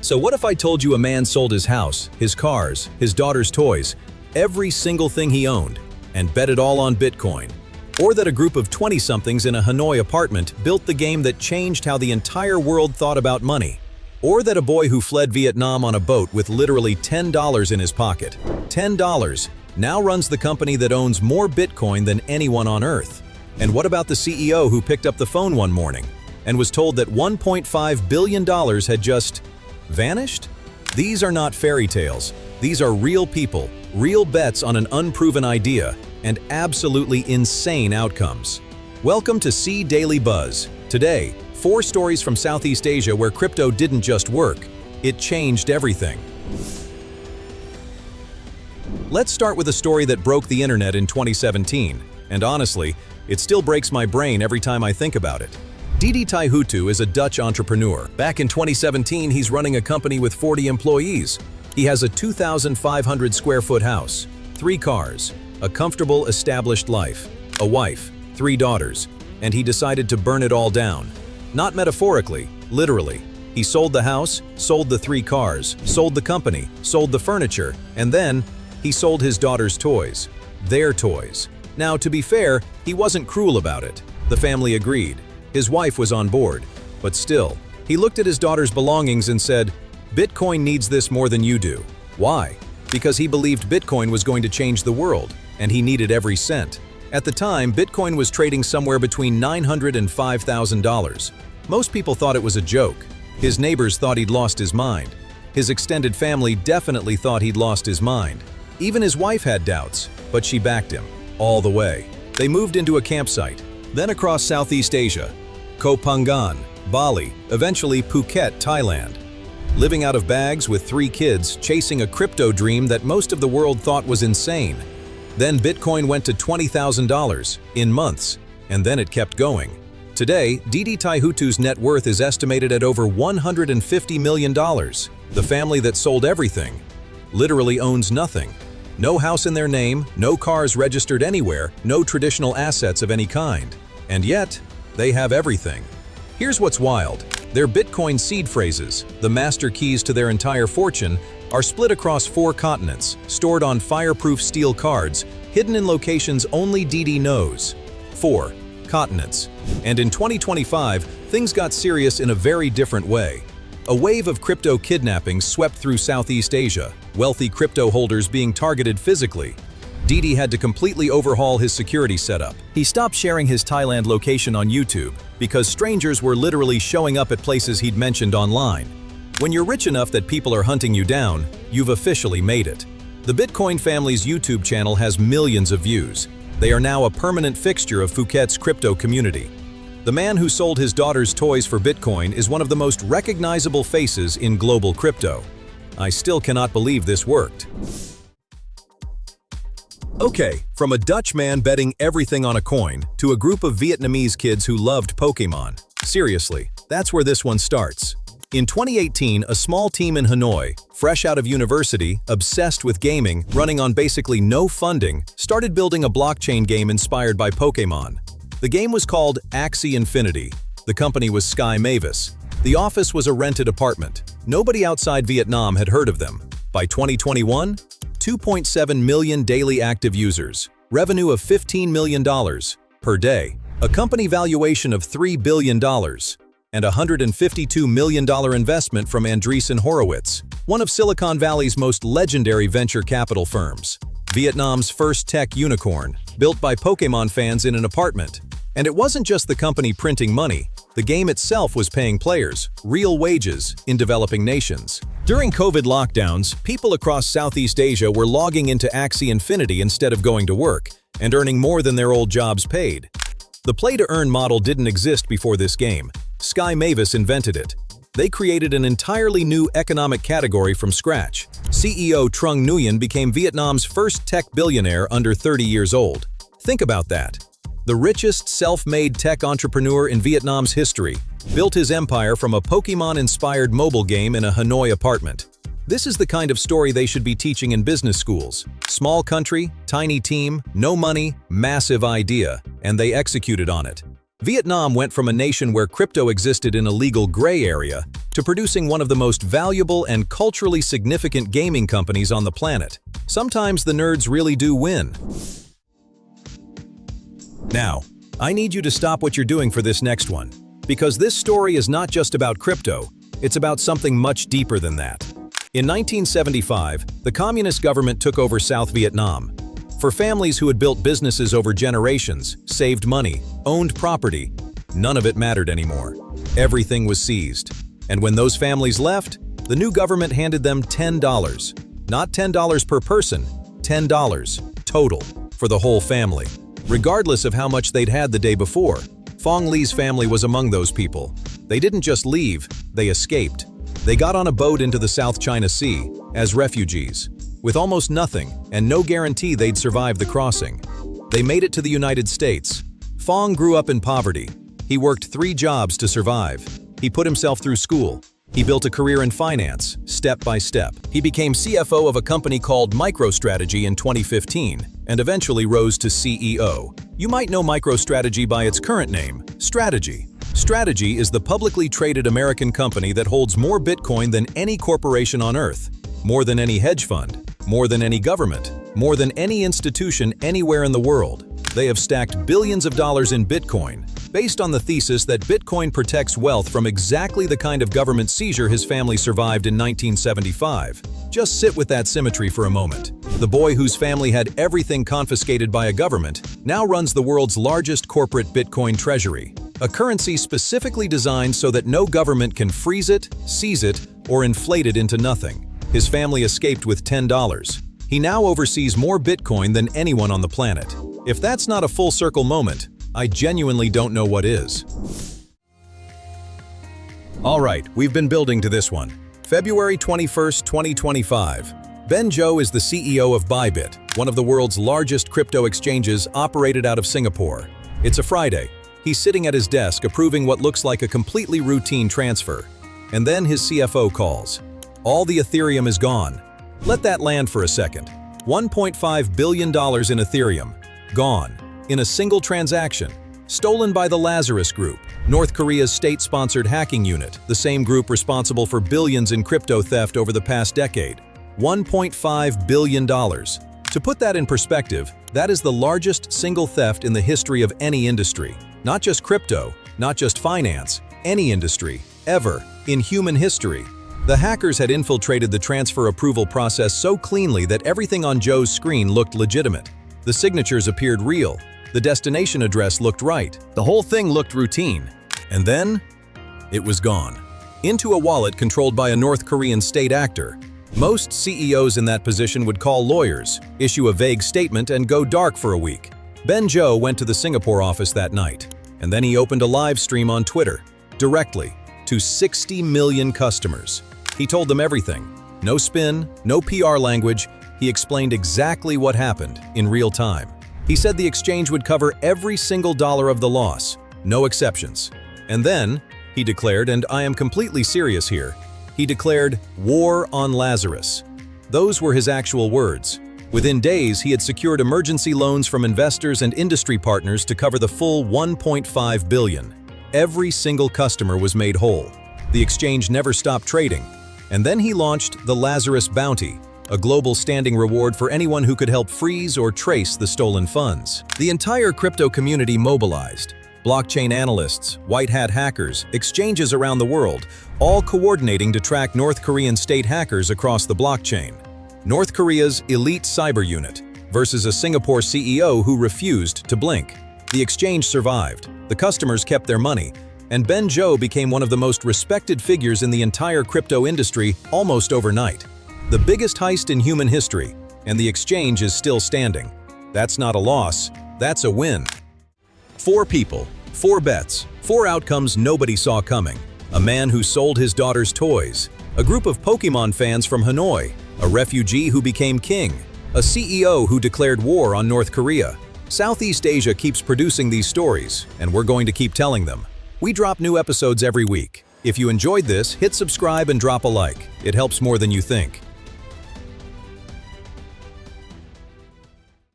So what if I told you a man sold his house, his cars, his daughter's toys, every single thing he owned, and bet it all on Bitcoin? Or that a group of 20-somethings in a Hanoi apartment built the game that changed how the entire world thought about money? Or that a boy who fled Vietnam on a boat with literally $10 in his pocket, $10, now runs the company that owns more Bitcoin than anyone on Earth? And what about the CEO who picked up the phone one morning and was told that $1.5 billion had just vanished? These are not fairy tales. These are real people, real bets on an unproven idea, and absolutely insane outcomes. Welcome to C Daily Buzz. Today, 4 stories from Southeast Asia where crypto didn't just work, it changed everything. Let's start with a story that broke the internet in 2017, and honestly, it still breaks my brain every time I think about it. Didi Taihuttu is a Dutch entrepreneur. Back in 2017, he's running a company with 40 employees. He has a 2,500 square foot house, 3 cars, a comfortable, established life, a wife, 3 daughters, and he decided to burn it all down. Not metaphorically, literally. He sold the house, sold the 3 cars, sold the company, sold the furniture, and then he sold his daughter's toys. Their toys. Now, to be fair, he wasn't cruel about it. The family agreed. His wife was on board. But still, he looked at his daughter's belongings and said, "Bitcoin needs this more than you do." Why? Because he believed Bitcoin was going to change the world, and he needed every cent. At the time, Bitcoin was trading somewhere between $900 and $5,000. Most people thought it was a joke. His neighbors thought he'd lost his mind. His extended family definitely thought he'd lost his mind. Even his wife had doubts, but she backed him, all the way. They moved into a campsite, then across Southeast Asia, Koh Phangan, Bali, eventually Phuket, Thailand. Living out of bags with 3 kids, chasing a crypto dream that most of the world thought was insane. Then Bitcoin went to $20,000 in months, and then it kept going. Today, Didi Taihuttu's net worth is estimated at over $150 million. The family that sold everything literally owns nothing. No house in their name, no cars registered anywhere, no traditional assets of any kind. And yet, they have everything. Here's what's wild. Their Bitcoin seed phrases, the master keys to their entire fortune, are split across 4 continents, stored on fireproof steel cards, hidden in locations only Didi knows. 4 continents. And in 2025, things got serious in a very different way. A wave of crypto kidnappings swept through Southeast Asia, wealthy crypto holders being targeted physically. Didi had to completely overhaul his security setup. He stopped sharing his Thailand location on YouTube because strangers were literally showing up at places he'd mentioned online. When you're rich enough that people are hunting you down, you've officially made it. The Bitcoin family's YouTube channel has millions of views. They are now a permanent fixture of Phuket's crypto community. The man who sold his daughter's toys for Bitcoin is one of the most recognizable faces in global crypto. I still cannot believe this worked. Okay, from a Dutch man betting everything on a coin to a group of Vietnamese kids who loved Pokémon. Seriously, that's where this one starts. In 2018, a small team in Hanoi, fresh out of university, obsessed with gaming, running on basically no funding, started building a blockchain game inspired by Pokémon. The game was called Axie Infinity. The company was Mavis. The office was a rented apartment. Nobody outside Vietnam had heard of them. By 2021, 2.7 million daily active users, revenue of $15 million per day, a company valuation of $3 billion, and a $152 million investment from Andreessen Horowitz, one of Silicon Valley's most legendary venture capital firms. Vietnam's first tech unicorn, built by Pokémon fans in an apartment. And it wasn't just the company printing money. The game itself was paying players real wages in developing nations. During COVID lockdowns, people across Southeast Asia were logging into Axie Infinity instead of going to work and earning more than their old jobs paid. The play-to-earn model didn't exist before this game. Mavis invented it. They created an entirely new economic category from scratch. CEO Trung Nguyen became Vietnam's first tech billionaire under 30 years old. Think about that. The richest self-made tech entrepreneur in Vietnam's history built his empire from a Pokémon-inspired mobile game in a Hanoi apartment. This is the kind of story they should be teaching in business schools. Small country, tiny team, no money, massive idea, and they executed on it. Vietnam went from a nation where crypto existed in a legal gray area to producing one of the most valuable and culturally significant gaming companies on the planet. Sometimes the nerds really do win. Now, I need you to stop what you're doing for this next one, because this story is not just about crypto, it's about something much deeper than that. In 1975, the communist government took over South Vietnam. For families who had built businesses over generations, saved money, owned property, none of it mattered anymore. Everything was seized. And when those families left, the new government handed them $10. Not $10 per person, $10 total for the whole family, regardless of how much they'd had the day before. Phong Le's family was among those people. They didn't just leave, they escaped. They got on a boat into the South China Sea as refugees, with almost nothing and no guarantee they'd survive the crossing. They made it to the United States. Phong grew up in poverty. He worked 3 jobs to survive. He put himself through school. He built a career in finance, step by step. He became CFO of a company called MicroStrategy in 2015 and eventually rose to CEO. You might know MicroStrategy by its current name, Strategy. Strategy is the publicly traded American company that holds more Bitcoin than any corporation on Earth, more than any hedge fund, more than any government, more than any institution anywhere in the world. They have stacked billions of dollars in Bitcoin, based on the thesis that Bitcoin protects wealth from exactly the kind of government seizure his family survived in 1975. Just sit with that symmetry for a moment. The boy whose family had everything confiscated by a government now runs the world's largest corporate Bitcoin treasury, a currency specifically designed so that no government can freeze it, seize it, or inflate it into nothing. His family escaped with $10. He now oversees more Bitcoin than anyone on the planet. If that's not a full circle moment, I genuinely don't know what is. Alright, we've been building to this one. February 21st, 2025. Zhou is the CEO of Bybit, one of the world's largest crypto exchanges operated out of Singapore. It's a Friday. He's sitting at his desk approving what looks like a completely routine transfer. And then his CFO calls. All the Ethereum is gone. Let that land for a second. $1.5 billion in Ethereum. Gone. In a single transaction. Stolen by the Lazarus Group, North Korea's state-sponsored hacking unit, the same group responsible for billions in crypto theft over the past decade. $1.5 billion. To put that in perspective, that is the largest single theft in the history of any industry. Not just crypto, not just finance, any industry, ever, in human history. The hackers had infiltrated the transfer approval process so cleanly that everything on Zhou's screen looked legitimate. The signatures appeared real. The destination address looked right. The whole thing looked routine. And then, it was gone. Into a wallet controlled by a North Korean state actor. Most CEOs in that position would call lawyers, issue a vague statement, and go dark for a week. Zhou went to the Singapore office that night, and then he opened a live stream on Twitter, directly, to 60 million customers. He told them everything. No spin, no PR language. He explained exactly what happened in real time. He said the exchange would cover every single dollar of the loss, no exceptions. And then, he declared, and I am completely serious here, he declared war on Lazarus. Those were his actual words. Within days, he had secured emergency loans from investors and industry partners to cover the full $1.5 billion. Every single customer was made whole. The exchange never stopped trading. And then he launched the Lazarus Bounty, a global standing reward for anyone who could help freeze or trace the stolen funds. The entire crypto community mobilized. Blockchain analysts, white hat hackers, exchanges around the world, all coordinating to track North Korean state hackers across the blockchain. North Korea's elite cyber unit versus a Singapore CEO who refused to blink. The exchange survived, the customers kept their money, and Zhou became one of the most respected figures in the entire crypto industry almost overnight. The biggest heist in human history, and the exchange is still standing. That's not a loss, that's a win. 4 people, 4 bets, 4 outcomes nobody saw coming. A man who sold his daughter's toys, a group of Pokémon fans from Hanoi, a refugee who became king, a CEO who declared war on North Korea. Southeast Asia keeps producing these stories, and we're going to keep telling them. We drop new episodes every week. If you enjoyed this, hit subscribe and drop a like. It helps more than you think.